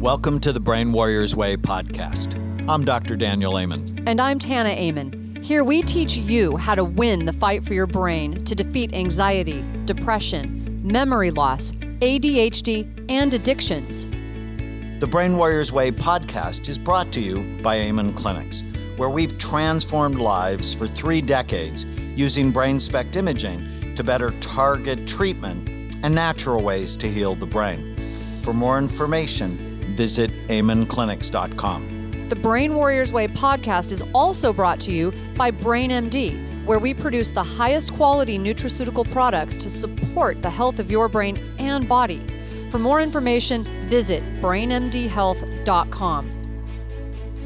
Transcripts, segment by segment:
Welcome to the Brain Warriors Way podcast. I'm Dr. Daniel Amen. And I'm Tana Amen. Here we teach you how to win the fight for your brain to defeat anxiety, depression, memory loss, ADHD, and addictions. The Brain Warriors Way podcast is brought to you by Amen Clinics, where we've transformed lives for 3 decades using brain SPECT imaging to better target treatment and natural ways to heal the brain. For more information, visit amenclinics.com. The Brain Warriors Way podcast is also brought to you by BrainMD, where we produce the highest quality nutraceutical products to support the health of your brain and body. For more information, visit brainmdhealth.com.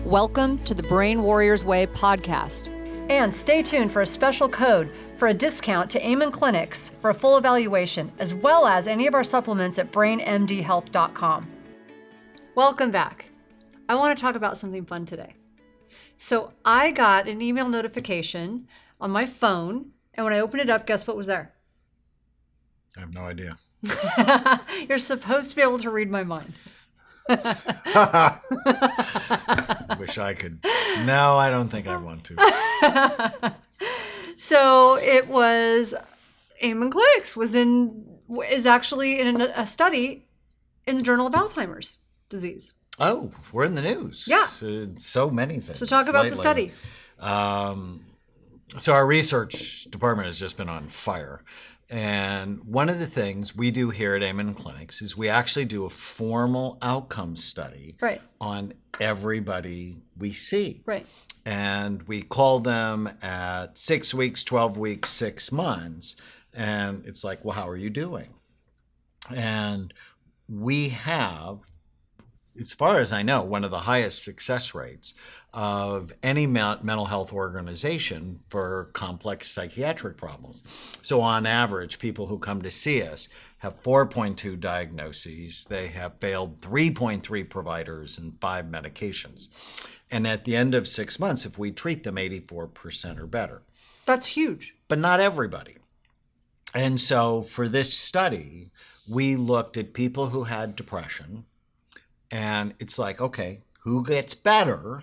Welcome to the Brain Warriors Way podcast. And stay tuned for a special code for a discount to Amen Clinics for a full evaluation, as well as any of our supplements at brainmdhealth.com. Welcome back. I want to talk about something fun today. So I got an email notification on my phone, and when I opened it up, guess what was there? I have no idea. You're supposed to be able to read my mind. Wish I could. No, I don't think I want to. So it was Amen Clinics is actually in a study in the Journal of Alzheimer's disease. Oh, we're in the news. Yeah. So many things. So talk about lately. the study. So our research department has just been on fire. And one of the things we do here at Amen Clinics is we actually do a formal outcome study on everybody we see. Right. And we call them at 6 weeks, 12 weeks, 6 months. And it's like, well, how are you doing? And we have, as far as I know, one of the highest success rates of any mental health organization for complex psychiatric problems. So on average, people who come to see us have 4.2 diagnoses. They have failed 3.3 providers and 5 medications. And at the end of 6 months, if we treat them, 84% or better. That's huge. But not everybody. And so for this study, we looked at people who had depression. And it's like, okay, who gets better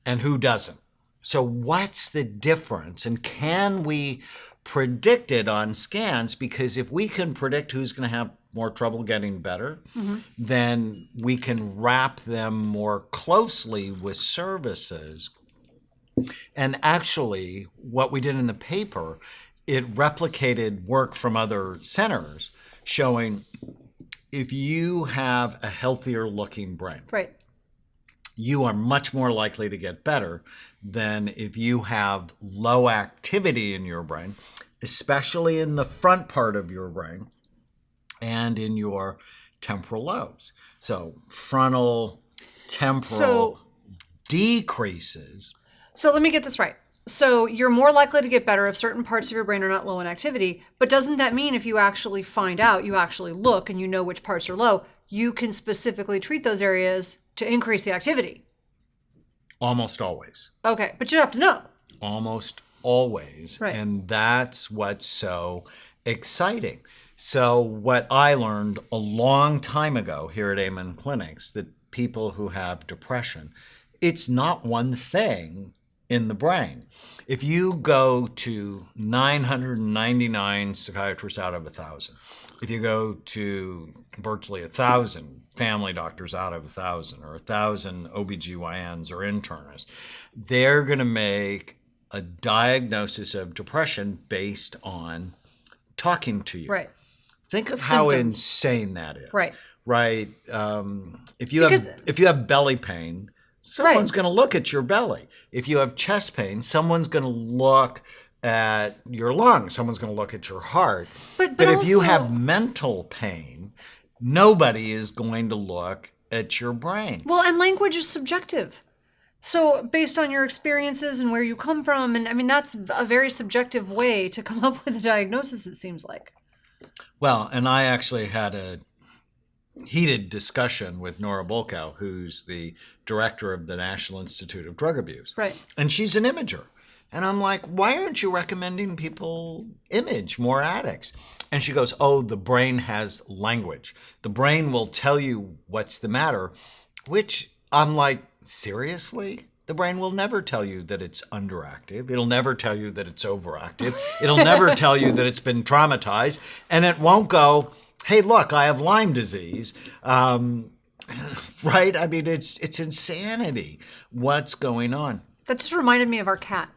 and who doesn't? So what's the difference? And can we predict it on scans? Because if we can predict who's going to have more trouble getting better, then we can wrap them more closely with services. And actually, what we did in the paper, it replicated work from other centers showing if you have a healthier looking brain, you are much more likely to get better than if you have low activity in your brain, especially in the front part of your brain and in your temporal lobes. So frontal, temporal decreases. So let me get this right. So you're more likely to get better if certain parts of your brain are not low in activity, but doesn't that mean if you actually find out, you actually look and you know which parts are low, you can specifically treat those areas to increase the activity? Almost always. Okay, but you have to know. Almost always. Right. And that's what's so exciting. So what I learned a long time ago here at Amen Clinics, that people who have depression, it's not one thing in the brain. If you go to 999 psychiatrists out of 1,000, if you go to virtually 1,000 family doctors out of 1,000 or 1,000 OBGYNs or internists, they're going to make a diagnosis of depression based on talking to you. Right. Think of Symptoms. how insane that is. Right. Right. If you have belly pain, someone's going to look at your belly. If you have chest pain, someone's going to look at your lungs. Someone's going to look at your heart. But if you have mental pain, nobody is going to look at your brain. Well, and language is subjective. So based on your experiences and where you come from, and I mean, that's a very subjective way to come up with a diagnosis, it seems like. Well, and I actually had a heated discussion with Nora Bolkow, who's the director of the National Institute of Drug Abuse. Right. And she's an imager. And I'm like, why aren't you recommending people image more addicts? And she goes, oh, the brain has language. The brain will tell you what's the matter, which I'm like, seriously? The brain will never tell you that it's underactive. It'll never tell you that it's overactive. It'll never tell you that it's been traumatized. And it won't go, hey, look, I have Lyme disease. Right? I mean, it's insanity. What's going on? That just reminded me of our cat.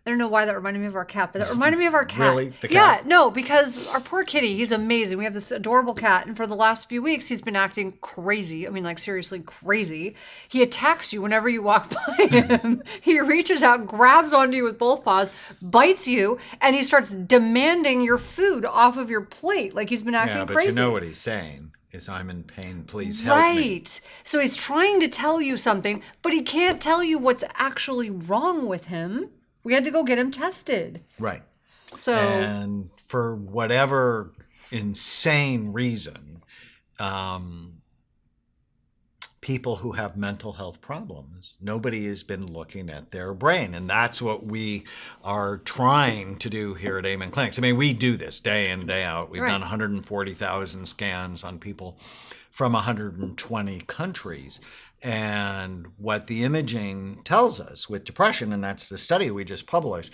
I don't know why that reminded me of our cat, but that reminded me of our cat. Really? The cat? Yeah, no, because our poor kitty, he's amazing. We have this adorable cat, and for the last few weeks, he's been acting crazy. I mean, like, seriously crazy. He attacks you whenever you walk by him. He reaches out, grabs onto you with both paws, bites you, and he starts demanding your food off of your plate. Like, he's been acting crazy. Yeah, but you know what he's saying is, I'm in pain, please help me. Right. So he's trying to tell you something, but he can't tell you what's actually wrong with him. We had to go get him tested. Right. So, and for whatever insane reason, people who have mental health problems, nobody has been looking at their brain. And that's what we are trying to do here at Amen Clinics. I mean, we do this day in, day out. We've done 140,000 scans on people from 120 countries. And what the imaging tells us with depression, and that's the study we just published,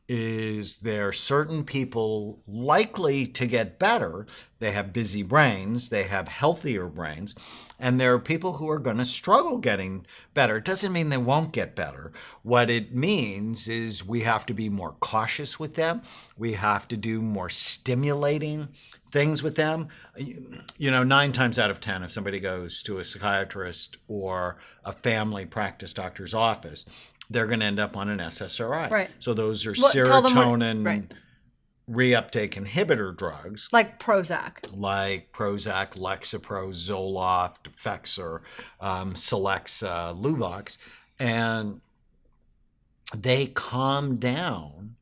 is there are certain people likely to get better. They have busy brains, they have healthier brains, and there are people who are going to struggle getting better. It doesn't mean they won't get better. What it means is we have to be more cautious with them. We have to do more stimulating things with them. You know, 9 times out of 10, if somebody goes to a psychiatrist or a family practice doctor's office, they're going to end up on an SSRI. Right. So those are serotonin reuptake inhibitor drugs. Like Prozac. Lexapro, Zoloft, Effexor, Celexa, Luvox. And they calm down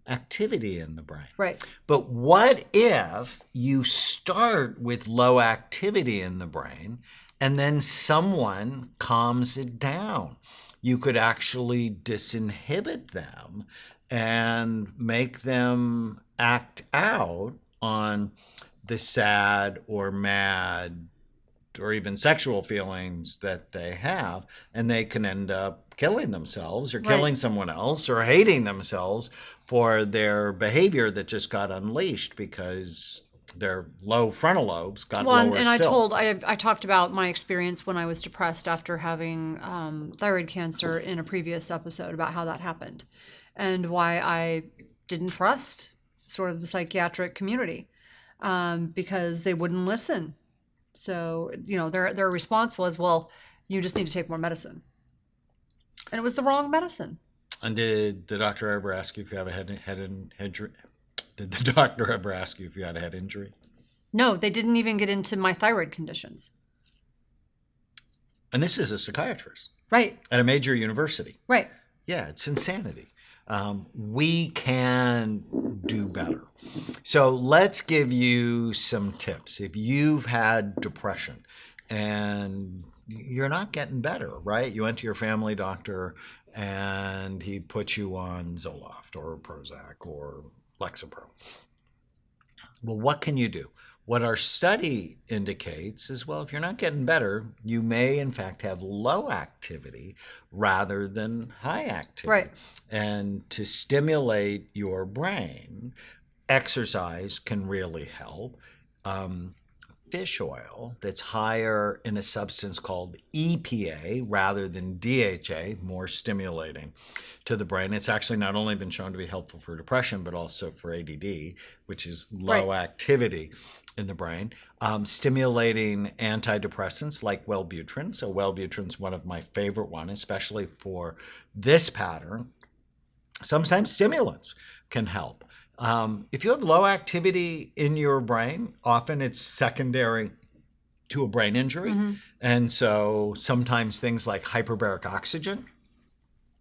activity in the brain. Right. But what if you start with low activity in the brain and then someone calms it down? You could actually disinhibit them and make them act out on the sad or mad or even sexual feelings that they have, and they can end up killing themselves or killing someone else or hating themselves for their behavior that just got unleashed because their low frontal lobes got lower and still. I talked about my experience when I was depressed after having thyroid cancer in a previous episode about how that happened and why I didn't trust sort of the psychiatric community because they wouldn't listen. So, you know, their response was, well, you just need to take more medicine. And it was the wrong medicine. And did the doctor ever ask you if you have a head injury? Did the doctor ever ask you if you had a head injury? No, they didn't even get into my thyroid conditions. And this is a psychiatrist. Right. At a major university. Right. Yeah, it's insanity. We can do better. So let's give you some tips. If you've had depression and you're not getting better, right? You went to your family doctor and he put you on Zoloft or Prozac or Lexapro. Well, what can you do? What our study indicates is, well, if you're not getting better, you may in fact have low activity rather than high activity. Right. And to stimulate your brain, exercise can really help. Fish oil that's higher in a substance called EPA rather than DHA, more stimulating to the brain. It's actually not only been shown to be helpful for depression, but also for ADD, which is low activity in the brain. Stimulating antidepressants like Wellbutrin. So Wellbutrin's one of my favorite ones, especially for this pattern. Sometimes stimulants can help. If you have low activity in your brain, often it's secondary to a brain injury. Mm-hmm. And so sometimes things like hyperbaric oxygen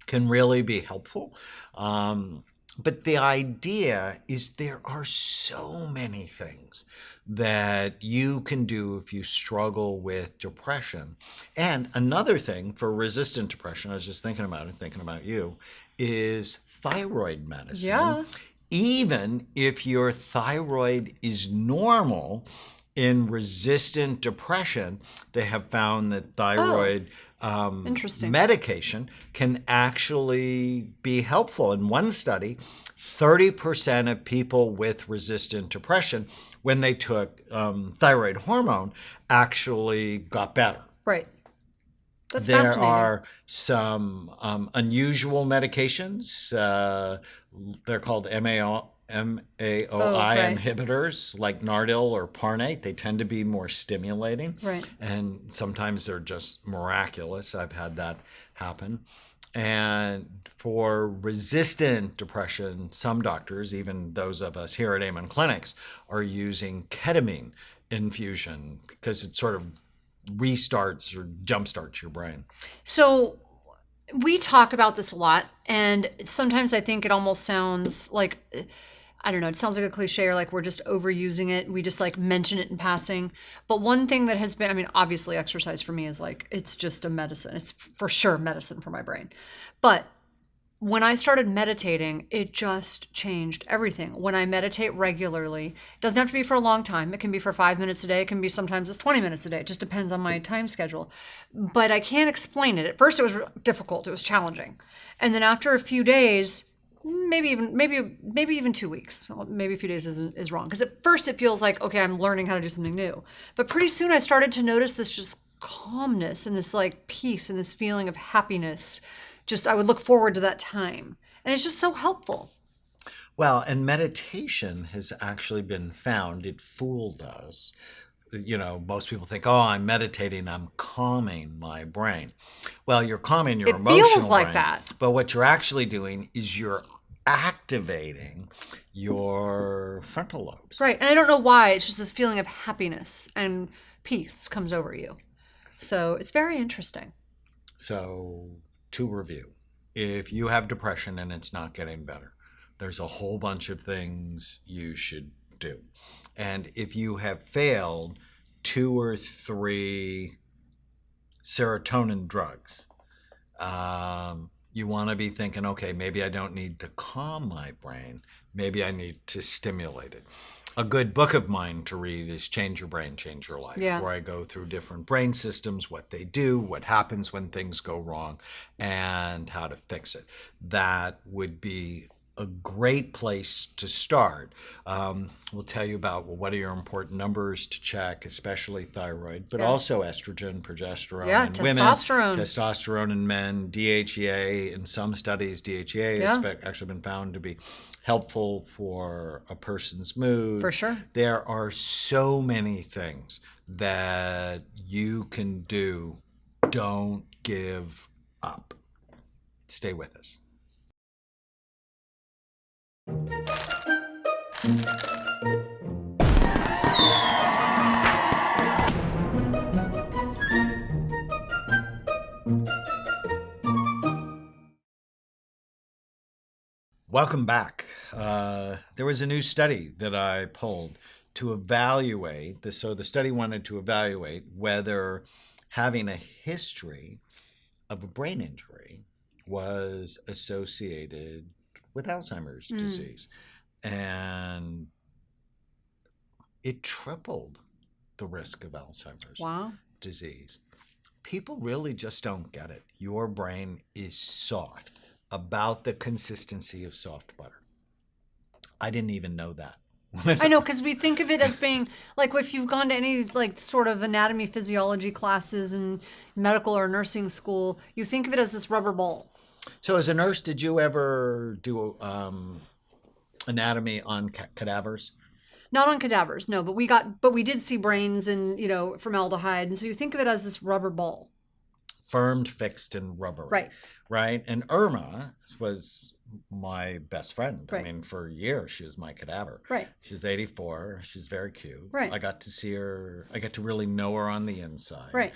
can really be helpful. But the idea is there are so many things that you can do if you struggle with depression. And another thing for resistant depression, I was just thinking about you, is thyroid medicine. Yeah. Even if your thyroid is normal, in resistant depression, they have found that thyroid Interesting. medication can actually be helpful. In one study, 30% of people with resistant depression, when they took thyroid hormone, actually got better. Right. That's There fascinating. are some unusual medications. They're called MAOI right. inhibitors, like Nardil or Parnate. They tend to be more stimulating. Right. And sometimes they're just miraculous. I've had that happen. And for resistant depression, some doctors, even those of us here at Amen Clinics, are using ketamine infusion because it sort of restarts or jumpstarts your brain. So we talk about this a lot, and sometimes I think it almost sounds like, I don't know, it sounds like a cliche or like we're just overusing it. We just like mention it in passing. But one thing that has been, I mean, obviously exercise for me is like, it's just a medicine. It's for sure medicine for my brain. But when I started meditating, it just changed everything. When I meditate regularly, it doesn't have to be for a long time. It can be for 5 minutes a day. It can be sometimes it's 20 minutes a day. It just depends on my time schedule. But I can't explain it. At first, it was difficult. It was challenging. And then after a few days, maybe even 2 weeks, maybe a few days is wrong. Because at first it feels like, okay, I'm learning how to do something new. But pretty soon I started to notice this just calmness and this like peace and this feeling of happiness. Just I would look forward to that time. And it's just so helpful. Well, and meditation has actually been found, it fooled us. You know, most people think, oh, I'm meditating, I'm calming my brain. Well, you're calming your emotional brain. It feels like that. But what you're actually doing is you're activating your frontal lobes. Right. And I don't know why. It's just this feeling of happiness and peace comes over you. So it's very interesting. So to review, if you have depression and it's not getting better, there's a whole bunch of things you should do. And if you have failed 2 or 3 serotonin drugs, you want to be thinking, okay, maybe I don't need to calm my brain. Maybe I need to stimulate it. A good book of mine to read is Change Your Brain, Change Your Life, where I go through different brain systems, what they do, what happens when things go wrong, and how to fix it. That would be a great place to start. We'll tell you about what are your important numbers to check, especially thyroid, but also estrogen, progesterone in women, testosterone in men, DHEA. In some studies, DHEA has actually been found to be helpful for a person's mood. For sure. There are so many things that you can do. Don't give up. Stay with us. Welcome back. There was a new study that I pulled to evaluate this. So the study wanted to evaluate whether having a history of a brain injury was associated with Alzheimer's disease. And it tripled the risk of Alzheimer's disease. People really just don't get it. Your brain is soft, about the consistency of soft butter. I didn't even know that. I know, because we think of it as being like if you've gone to any like sort of anatomy physiology classes in medical or nursing school, you think of it as this rubber ball. So as a nurse, did you ever do anatomy on cadavers? Not on cadavers, no, but we did see brains and, formaldehyde. And so you think of it as this rubber ball. Firmed, fixed, and rubbery. Right. And Irma was my best friend. Right. I mean, for years, she was my cadaver. Right. She's 84. She's very cute. Right. I got to see her. I got to really know her on the inside. Right.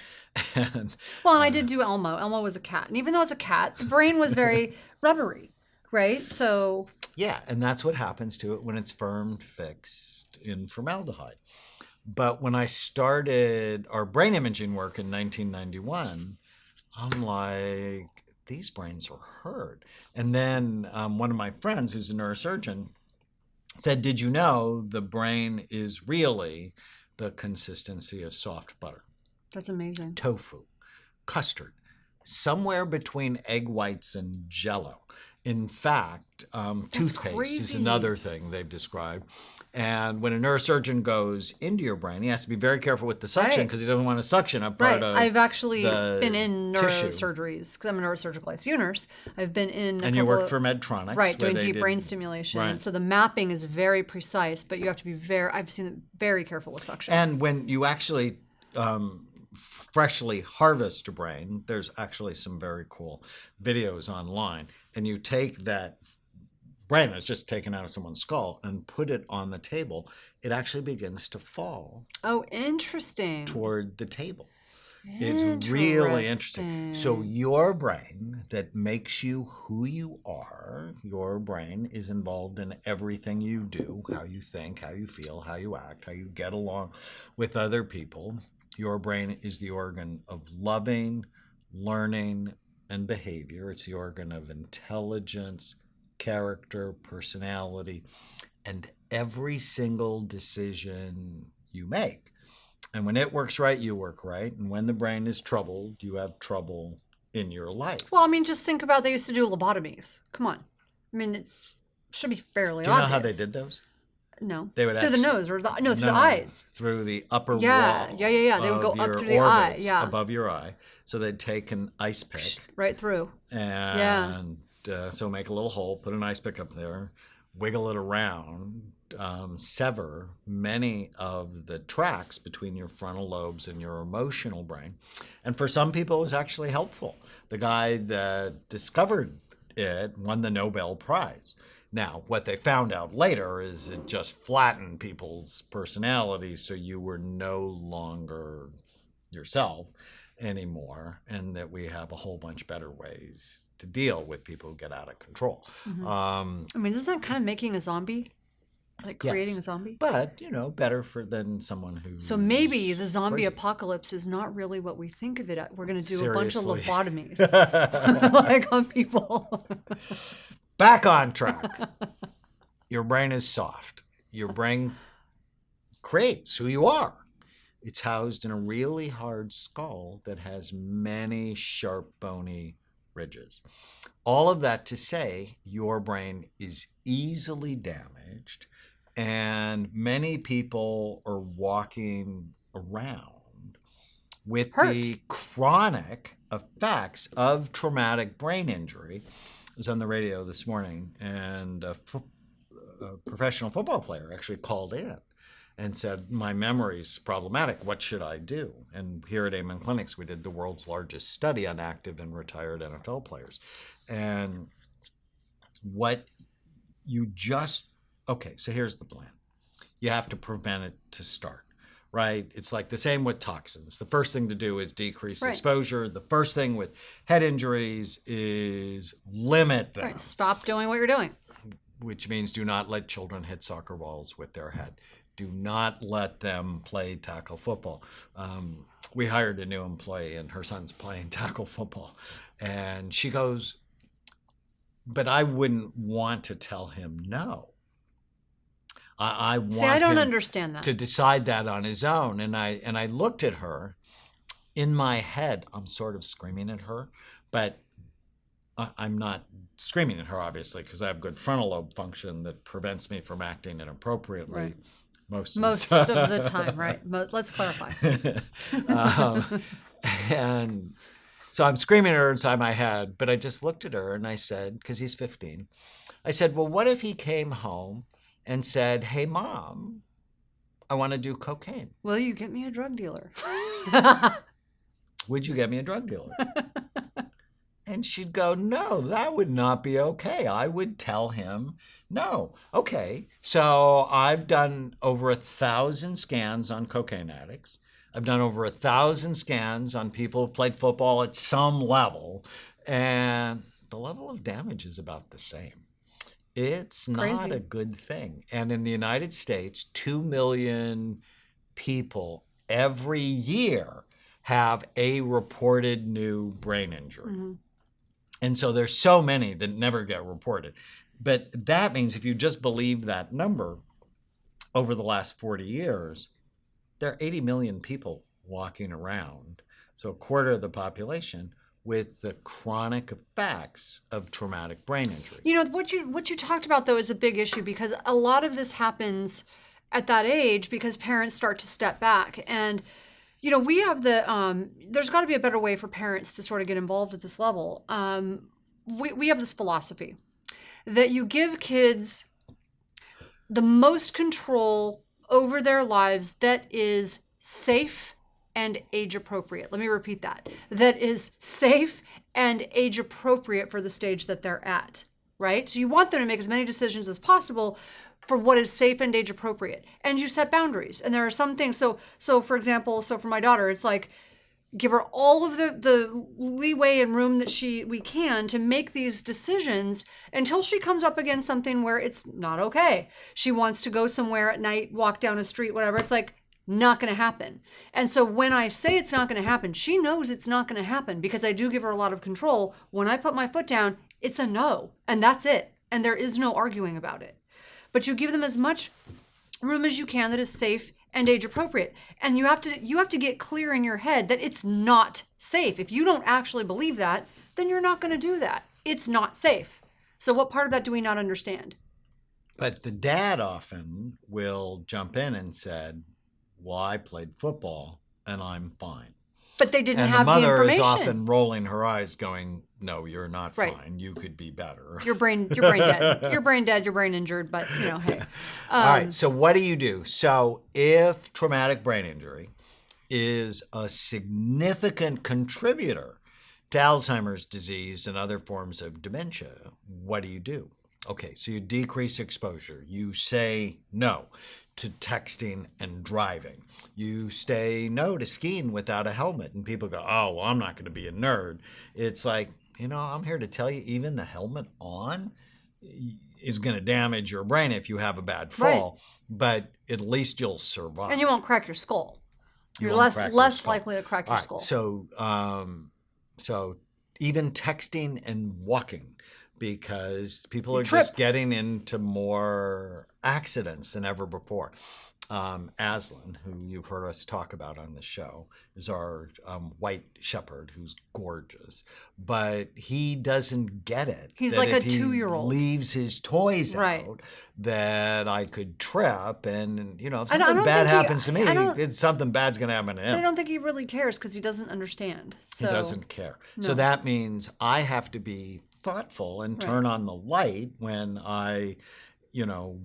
And I did do Elmo. Elmo was a cat. And even though it's a cat, the brain was very rubbery. Right. So. Yeah. And that's what happens to it when it's firmed, fixed in formaldehyde. But when I started our brain imaging work in 1991, I'm like, these brains are hurt. And then one of my friends who's a neurosurgeon said, did you know the brain is really the consistency of soft butter? That's amazing. Tofu, custard, somewhere between egg whites and Jell-O. In fact, toothpaste is another thing they've described. And when a neurosurgeon goes into your brain, he has to be very careful with the suction because he doesn't want to suction a part of I've actually the been in tissue. neurosurgeries because I'm a neurosurgical ICU nurse. I've been in And you worked for Medtronic. Right, doing deep brain stimulation. Right. And so the mapping is very precise, but you have to be I've seen it very careful with suction. And when you actually freshly harvest a brain, there's actually some very cool videos online. And you take that brain that's just taken out of someone's skull and put it on the table, it actually begins to fall. Oh, interesting. Toward the table. It's really interesting. So your brain that makes you who you are, your brain is involved in everything you do, how you think, how you feel, how you act, how you get along with other people. Your brain is the organ of loving, learning, and behavior. It's the organ of intelligence, character, personality, and every single decision you make. And when it works right, you work right. And when the brain is troubled, you have trouble in your life. Well, I mean, just think about they used to do lobotomies. Come on. I mean, should be fairly obvious. Do you know how they did those? No. They would through the nose or through the eyes. Through the upper wall. Yeah. They would go up through the eye. Yeah. Above your eye. So they'd take an ice pick. Right through. And so make a little hole, put an ice pick up there, wiggle it around, sever many of the tracks between your frontal lobes and your emotional brain. And for some people, it was actually helpful. The guy that discovered it won the Nobel Prize. Now, what they found out later is it just flattened people's personalities, so you were no longer yourself anymore, and that we have a whole bunch better ways to deal with people who get out of control. Mm-hmm. I mean, isn't that kind of making a zombie? Like creating a zombie? But, better than someone who... So maybe the zombie apocalypse is not really what we think of it. We're going to do a bunch of lobotomies like on people. Back on track. Your brain is soft. Your brain creates who you are. It's housed in a really hard skull that has many sharp, bony ridges. All of that to say, your brain is easily damaged, and many people are walking around with the chronic effects of traumatic brain injury. I was on the radio this morning, and a professional football player actually called in and said, my memory's problematic. What should I do? And here at Amen Clinics, we did the world's largest study on active and retired NFL players. And so here's the plan. You have to prevent it to start, right? It's like the same with toxins. The first thing to do is decrease exposure. The first thing with head injuries is limit them. Right. Stop doing what you're doing. Which means do not let children hit soccer balls with their head. Do not let them play tackle football. We hired a new employee, and her son's playing tackle football. And she goes, but I wouldn't want to tell him no. I want I don't him understand that. to decide that on his own. And I looked at her. In my head, I'm sort of screaming at her, but I'm not screaming at her, obviously, because I have good frontal lobe function that prevents me from acting inappropriately. Right. Most of the time, right? Let's clarify. And so I'm screaming at her inside my head, but I just looked at her and I said, because he's 15, I said, well, what if he came home and said, hey, Mom, I want to do cocaine. Will you get me a drug dealer? Would you get me a drug dealer? And she'd go, no, that would not be okay. I would tell him no. Okay, so I've done over 1,000 scans on cocaine addicts. I've done over 1,000 scans on people who've played football at some level, and the level of damage is about the same. It's not a good thing. And in the United States, 2 million people every year have a reported new brain injury. Mm-hmm. And so there's so many that never get reported. But that means if you just believe that number, over the last 40 years, there are 80 million people walking around, so a quarter of the population, with the chronic effects of traumatic brain injury. You know, what you talked about, though, is a big issue, because a lot of this happens at that age because parents start to step back. And, you know, we have there's got to be a better way for parents to sort of get involved at this level. We have this philosophy that you give kids the most control over their lives that is safe and age appropriate. Let me repeat that. That is safe and age appropriate for the stage that they're at, right? So you want them to make as many decisions as possible for what is safe and age appropriate. And you set boundaries. And there are some things. So for example, for my daughter, it's like, give her all of the leeway and room that we can to make these decisions until she comes up against something where it's not okay. She wants to go somewhere at night, walk down a street, whatever. It's like, not going to happen. And so when I say it's not going to happen, she knows it's not going to happen because I do give her a lot of control. When I put my foot down, it's a no, and that's it. And there is no arguing about it. But you give them as much room as you can that is safe and age appropriate. And you have to get clear in your head that it's not safe. If you don't actually believe that, then you're not going to do that. It's not safe. So what part of that do we not understand? But the dad often will jump in and said, well, I played football and I'm fine. But they didn't and have the information. And the mother is often rolling her eyes going, no, you're not fine. You could be better. Your brain dead. Your brain dead, your brain injured, but you know, hey. All right, so what do you do? So if traumatic brain injury is a significant contributor to Alzheimer's disease and other forms of dementia, what do you do? Okay, so you decrease exposure. You say no to texting and driving. You say no to skiing without a helmet. And people go, oh, well, I'm not going to be a nerd. It's like, you know, I'm here to tell you, even the helmet on is going to damage your brain if you have a bad fall. Right. But at least you'll survive. And you won't crack your skull. You're less likely to crack your skull. So even texting and walking, because people are just getting into more accidents than ever before. Aslan, who you've heard us talk about on the show, is our white shepherd who's gorgeous, but he doesn't get it. He's like a 2-year-old. Leaves his toys out, that I could trip, and you know, if something bad happens to me, something bad's going to happen to him. But I don't think he really cares because he doesn't understand. So. He doesn't care. No. So that means I have to be thoughtful and turn on the light when I,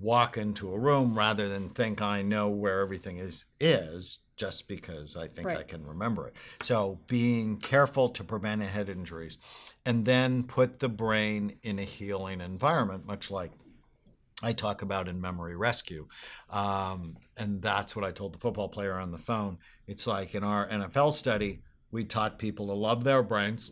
walk into a room rather than think I know where everything is just because I think I can remember it. So being careful to prevent head injuries, and then put the brain in a healing environment, much like I talk about in Memory Rescue. And that's what I told the football player on the phone. It's like in our NFL study, we taught people to love their brains.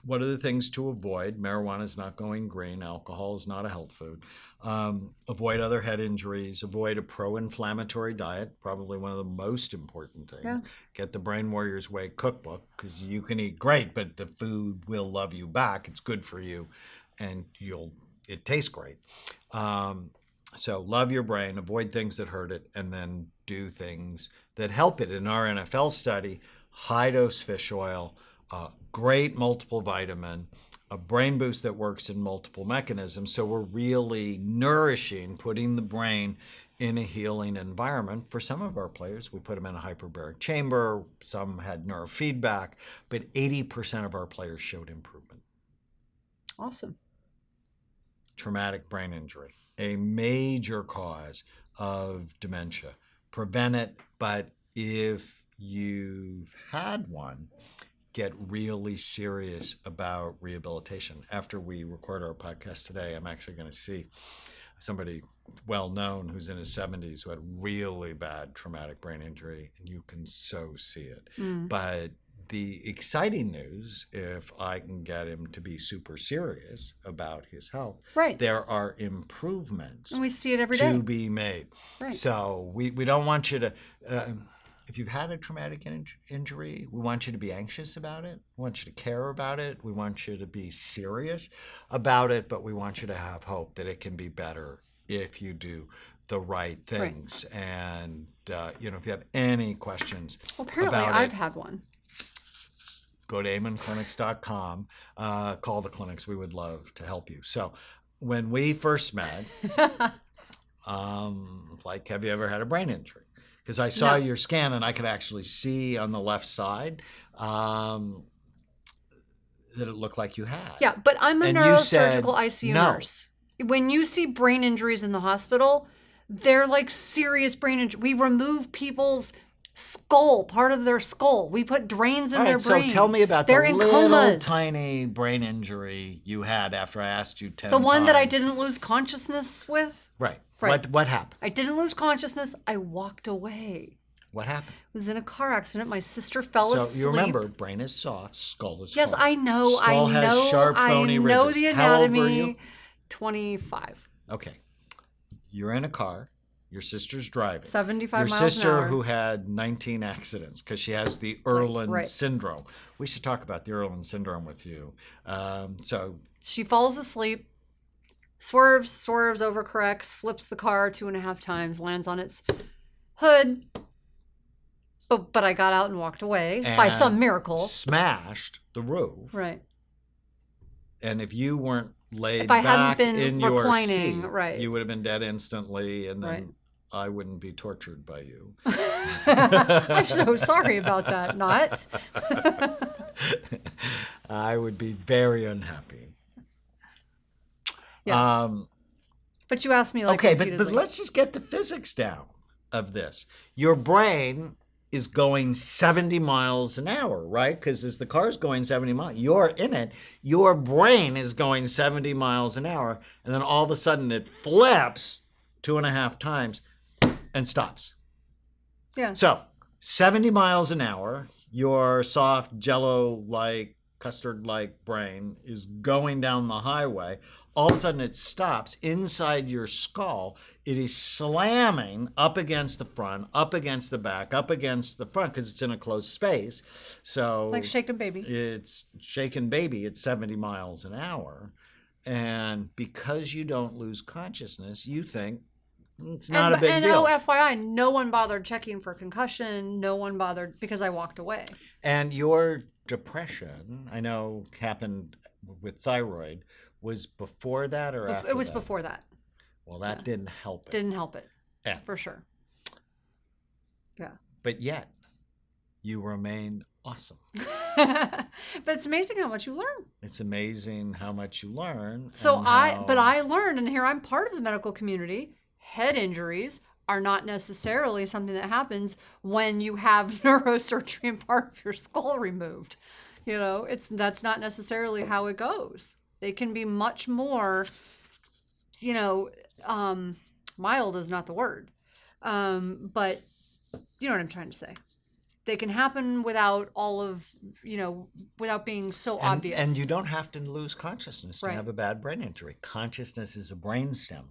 What are the things to avoid? Marijuana is not going green. Alcohol is not a health food. Avoid other head injuries. Avoid a pro-inflammatory diet, probably one of the most important things. Yeah. Get the Brain Warriors Way cookbook, because you can eat great, but the food will love you back. It's good for you, and it tastes great. So love your brain, avoid things that hurt it, and then do things that help it. In our NFL study, high-dose fish oil, great multiple vitamin, a brain boost that works in multiple mechanisms. So we're really nourishing, putting the brain in a healing environment. For some of our players, we put them in a hyperbaric chamber. Some had neurofeedback, but 80% of our players showed improvement. Awesome. Traumatic brain injury, a major cause of dementia. Prevent it, but if you've had one, get really serious about rehabilitation. After we record our podcast today, I'm actually going to see somebody well-known who's in his 70s who had really bad traumatic brain injury, and you can so see it. But the exciting news, if I can get him to be super serious about his health, there are improvements and we see it every day to be made. So we don't want you to... if you've had a traumatic injury, we want you to be anxious about it. We want you to care about it. We want you to be serious about it, but we want you to have hope that it can be better if you do the right things. Right. And, if you have any questions apparently about I've had one. Go to amenclinics.com, call the clinics. We would love to help you. So when we first met, have you ever had a brain injury? Because I saw your scan and I could actually see on the left side that it looked like you had. Yeah, but I'm a neurosurgical ICU nurse. When you see brain injuries in the hospital, they're like serious brain injuries. We remove people's skull, part of their skull. We put drains in their brain. So tell me about they're the in little comas. tiny brain injury you had after I asked you 10 times. The one that I times. didn't lose consciousness with? Right. Right. What happened? I didn't lose consciousness. I walked away. What happened? I was in a car accident. My sister fell asleep. So you remember, brain is soft, skull is Yes, hard. I know. Skull has sharp, bony ridges. I know the anatomy. How old were you? 25. Okay. You're in a car. Your sister's driving. 75 miles an hour. Your sister who had 19 accidents because she has the Irlen syndrome. We should talk about the Irlen syndrome with you. So she falls asleep, swerves, overcorrects, flips the car 2.5 times, lands on its hood. But I got out and walked away by some miracle. Smashed the roof. Right. And if you weren't laid if I back hadn't been in reclining, your seat, you would have been dead instantly, and then I wouldn't be tortured by you. I'm so sorry about that, not. I would be very unhappy. Yes. But you asked me okay, but let's just get the physics down of this. Your brain is going 70 miles an hour, right? Because as the car's going 70 miles, you're in it, your brain is going 70 miles an hour, and then all of a sudden it flips 2.5 times and stops. Yeah. So 70 miles an hour, your soft jello-like, custard-like brain is going down the highway. All of a sudden it stops inside your skull. It is slamming up against the front, up against the back, up against the front because it's in a closed space. So like shaken baby. It's shaken baby at 70 miles an hour. And because you don't lose consciousness, you think it's not a big deal. And FYI, no one bothered checking for concussion. No one bothered because I walked away. And your depression, I know happened with thyroid, was before that or after that? It was before that. Well, that didn't help it. Didn't help it, for sure. Yeah. But yet, you remain awesome. But it's amazing how much you learn. It's amazing how much you learn. So I learned, and here I'm part of the medical community, head injuries are not necessarily something that happens when you have neurosurgery and part of your skull removed. That's not necessarily how it goes. They can be much more, mild is not the word. But you know what I'm trying to say. They can happen without all of, without being so obvious. And you don't have to lose consciousness to have a bad brain injury. Consciousness is a brainstem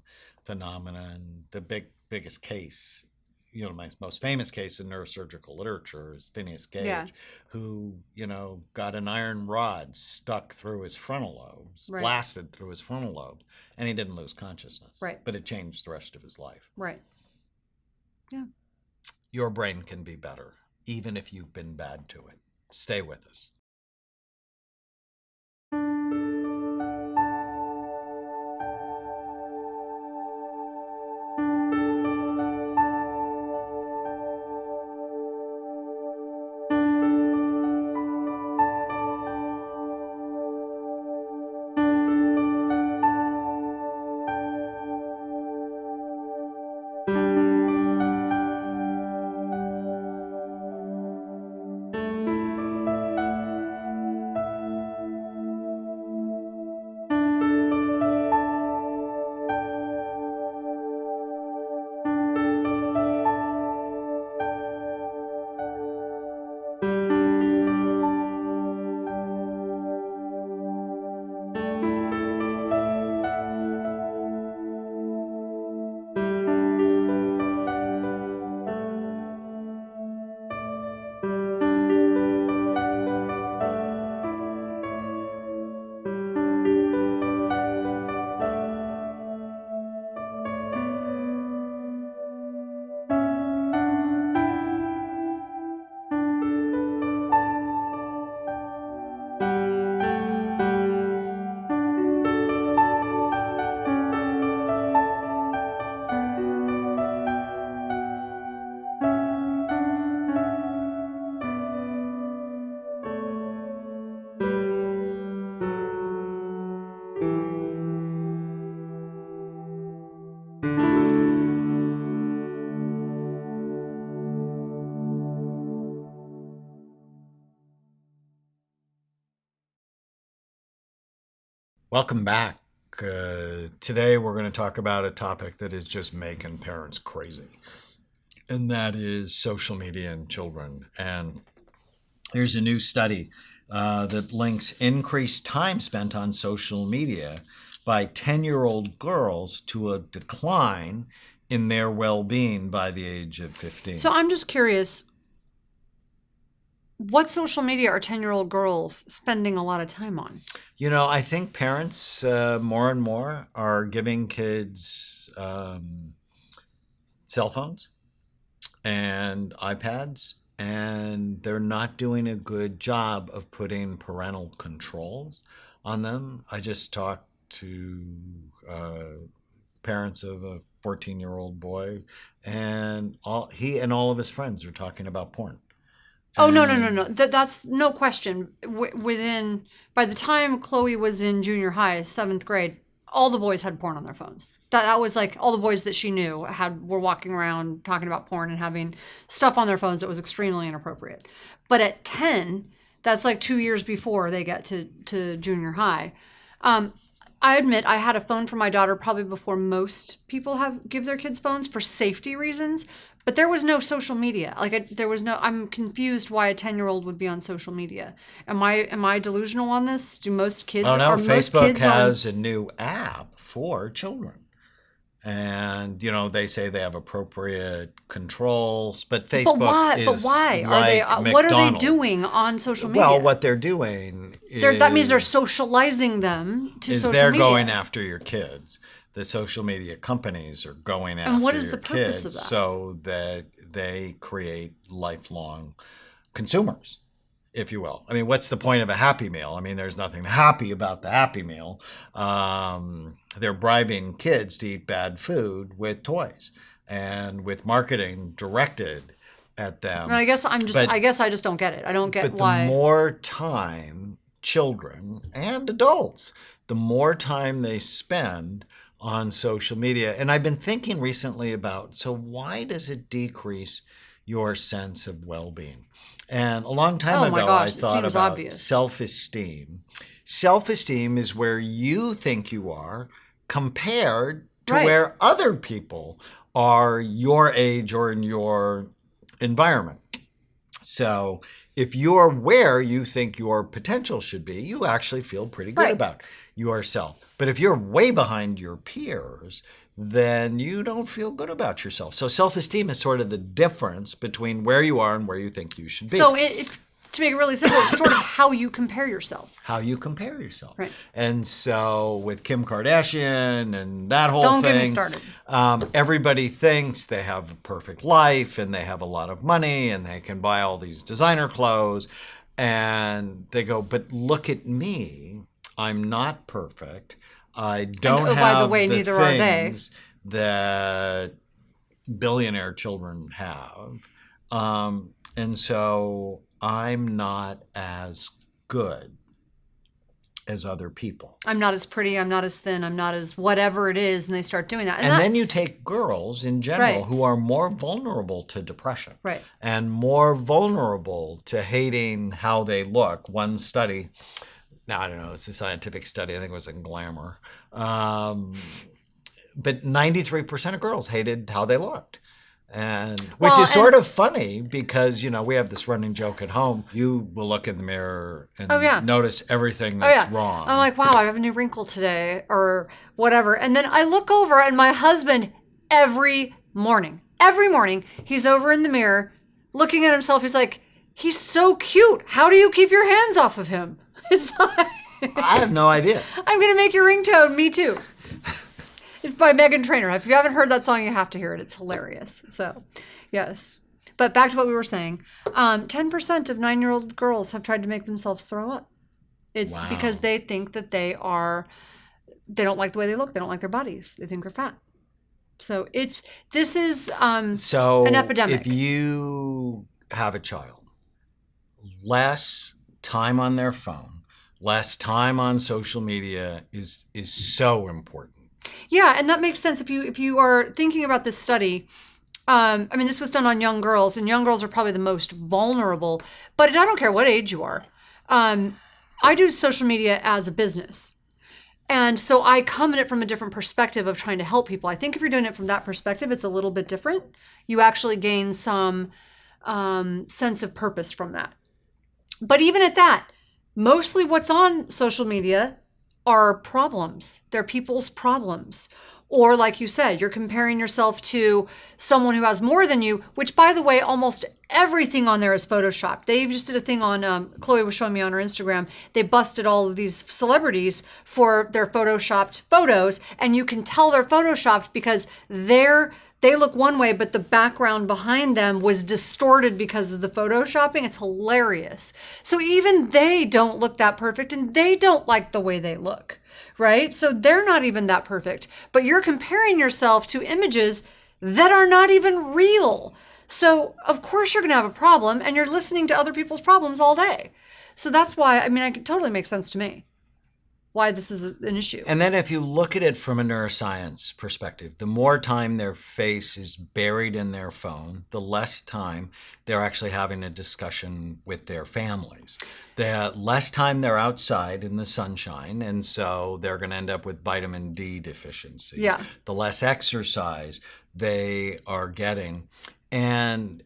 phenomenon. The biggest case, my most famous case in neurosurgical literature is Phineas Gage, who, got an iron rod stuck through his frontal lobes, blasted through his frontal lobes, and he didn't lose consciousness. Right. But it changed the rest of his life. Right. Yeah. Your brain can be better, even if you've been bad to it. Stay with us. Welcome back. Today we're going to talk about a topic that is just making parents crazy, and that is social media and children. And here's a new study that links increased time spent on social media by 10-year-old girls to a decline in their well-being by the age of 15. So I'm just curious, what social media are 10-year-old girls spending a lot of time on? You know, I think parents more and more are giving kids cell phones and iPads, and they're not doing a good job of putting parental controls on them. I just talked to parents of a 14-year-old boy, and he and all of his friends are talking about porn. Oh, no. That's no question. By the time Chloe was in junior high, 7th grade, all the boys had porn on their phones. That was like all the boys that she knew were walking around talking about porn and having stuff on their phones that was extremely inappropriate. But at 10, that's like 2 years before they get to junior high. I admit I had a phone for my daughter probably before most people give their kids phones for safety reasons. But there was no social media. I'm confused why a 10-year-old would be on social media. Am I delusional on this? Do most kids? Oh no, Facebook has a new app for children. And, you know, they say they have appropriate controls, but Facebook is But why? like what are they doing on social media? Well, what they're doing that means they're socializing them to social media. They're going after your kids. The social media companies are going after and what is your the purpose kids of that? So that they create lifelong consumers, if you will. I mean, what's the point of a Happy Meal? I mean, there's nothing happy about the Happy Meal. They're bribing kids to eat bad food with toys and with marketing directed at them. And I guess I just don't get it. I don't get why. But the more time children and adults, the more time they spend on social media. And I've been thinking recently about, so why does it decrease your sense of well-being? And a long time ago, I thought about obvious. Self-esteem. Self-esteem is where you think you are compared to where other people are your age or in your environment. So if you're where you think your potential should be, you actually feel pretty good about yourself. But if you're way behind your peers, then you don't feel good about yourself. So self-esteem is sort of the difference between where you are and where you think you should be. So to make it really simple, it's sort of how you compare yourself. How you compare yourself. Right. And so with Kim Kardashian and that whole thing. Don't get me started. Everybody thinks they have a perfect life and they have a lot of money and they can buy all these designer clothes. And they go, but look at me. I'm not perfect. I don't have by the way, the neither are they. things that billionaire children have. And so I'm not as good as other people. I'm not as pretty, I'm not as thin, I'm not as whatever it is, and they start doing that. And then you take girls in general who are more vulnerable to depression and more vulnerable to hating how they look. One study, now I don't know, it's a scientific study, I think it was in Glamour, but 93% of girls hated how they looked. And which is sort of funny because, you know, we have this running joke at home. You will look in the mirror and notice everything that's wrong. I'm like, wow, I have a new wrinkle today or whatever. And then I look over and my husband every morning, he's over in the mirror looking at himself. He's like, he's so cute. How do you keep your hands off of him? It's like, I have no idea. I'm going to make your ringtone. Me too. It's by Meghan Trainor. If you haven't heard that song, you have to hear it. It's hilarious. So, yes. But back to what we were saying. 10% of 9-year-old girls have tried to make themselves throw up. It's because they think that they don't like the way they look. They don't like their bodies. They think they're fat. So this is an epidemic. If you have a child, less time on their phone, less time on social media is so important. Yeah, and that makes sense. If you are thinking about this study, I mean, this was done on young girls, and young girls are probably the most vulnerable. But I don't care what age you are. I do social media as a business. And so I come at it from a different perspective of trying to help people. I think if you're doing it from that perspective, it's a little bit different. You actually gain some sense of purpose from that. But even at that, mostly what's on social media are problems. They're people's problems. Or like you said, you're comparing yourself to someone who has more than you, which by the way, almost everything on there is Photoshopped. They just did a thing on, Chloe was showing me on her Instagram, they busted all of these celebrities for their Photoshopped photos, and you can tell they're Photoshopped because they look one way, but the background behind them was distorted because of the Photoshopping. It's hilarious. So even they don't look that perfect, and they don't like the way they look, right? So they're not even that perfect, but you're comparing yourself to images that are not even real. So of course you're going to have a problem, and you're listening to other people's problems all day. So that's why, I mean, it totally makes sense to me why this is an issue. And then if you look at it from a neuroscience perspective, the more time their face is buried in their phone, the less time they're actually having a discussion with their families. The less time they're outside in the sunshine, and so they're going to end up with vitamin D deficiency. Yeah. The less exercise they are getting. And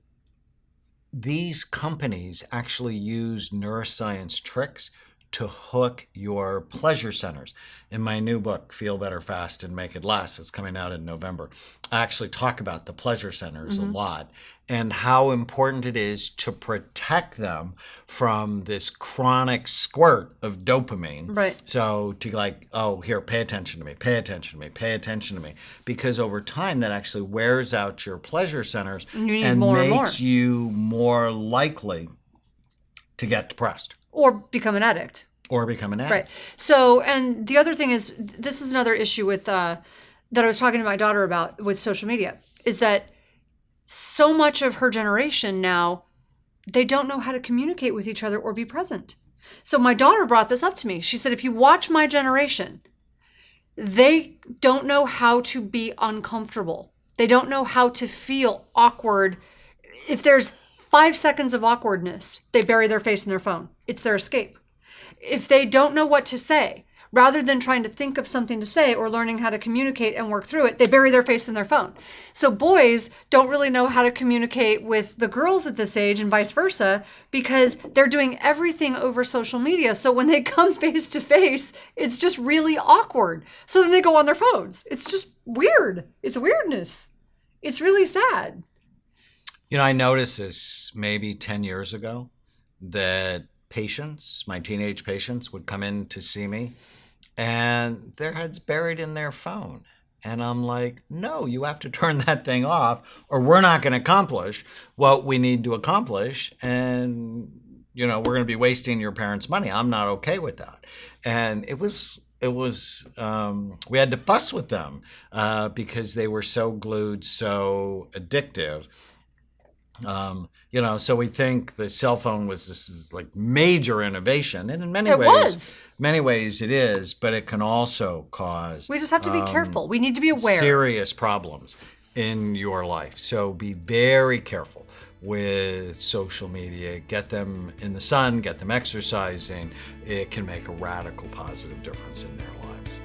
these companies actually use neuroscience tricks to hook your pleasure centers. In my new book, Feel Better Fast and Make It Last, it's coming out in November, I actually talk about the pleasure centers a lot and how important it is to protect them from this chronic squirt of dopamine. Right. So to like, oh, here, pay attention to me, pay attention to me, pay attention to me. Because over time, that actually wears out your pleasure centers and makes you more likely to get depressed. Or become an addict. Right. So, and the other thing is, this is another issue with that I was talking to my daughter about with social media, is that so much of her generation now, they don't know how to communicate with each other or be present. So my daughter brought this up to me. She said, if you watch my generation, they don't know how to be uncomfortable. They don't know how to feel awkward. If there's 5 seconds of awkwardness, they bury their face in their phone. It's their escape. If they don't know what to say, rather than trying to think of something to say or learning how to communicate and work through it, they bury their face in their phone. So boys don't really know how to communicate with the girls at this age and vice versa because they're doing everything over social media. So when they come face to face, it's just really awkward. So then they go on their phones. It's just weird. It's weirdness. It's really sad. You know, I noticed this maybe 10 years ago that patients, my teenage patients, would come in to see me and their head's buried in their phone. And I'm like, no, you have to turn that thing off or we're not going to accomplish what we need to accomplish. And, you know, we're going to be wasting your parents' money. I'm not okay with that. And it was we had to fuss with them because they were so glued, so addictive. You know, so we think the cell phone was this like major innovation, and in many ways it is, but it can also cause. We just have to be careful. We need to be aware. Serious problems in your life. So be very careful with social media. Get them in the sun, get them exercising. It can make a radical positive difference in their lives.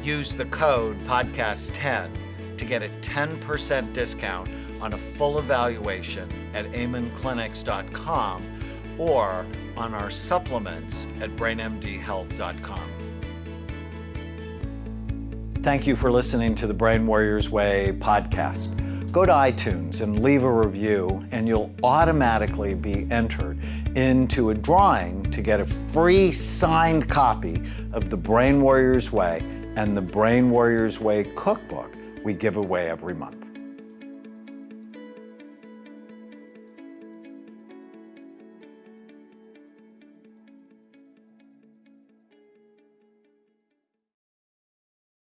Use the code podcast10 to get a 10% discount on a full evaluation at amenclinics.com or on our supplements at brainmdhealth.com. Thank you for listening to the Brain Warriors Way podcast. Go to iTunes and leave a review, and you'll automatically be entered into a drawing to get a free signed copy of the Brain Warriors Way and the Brain Warriors Way cookbook we give away every month.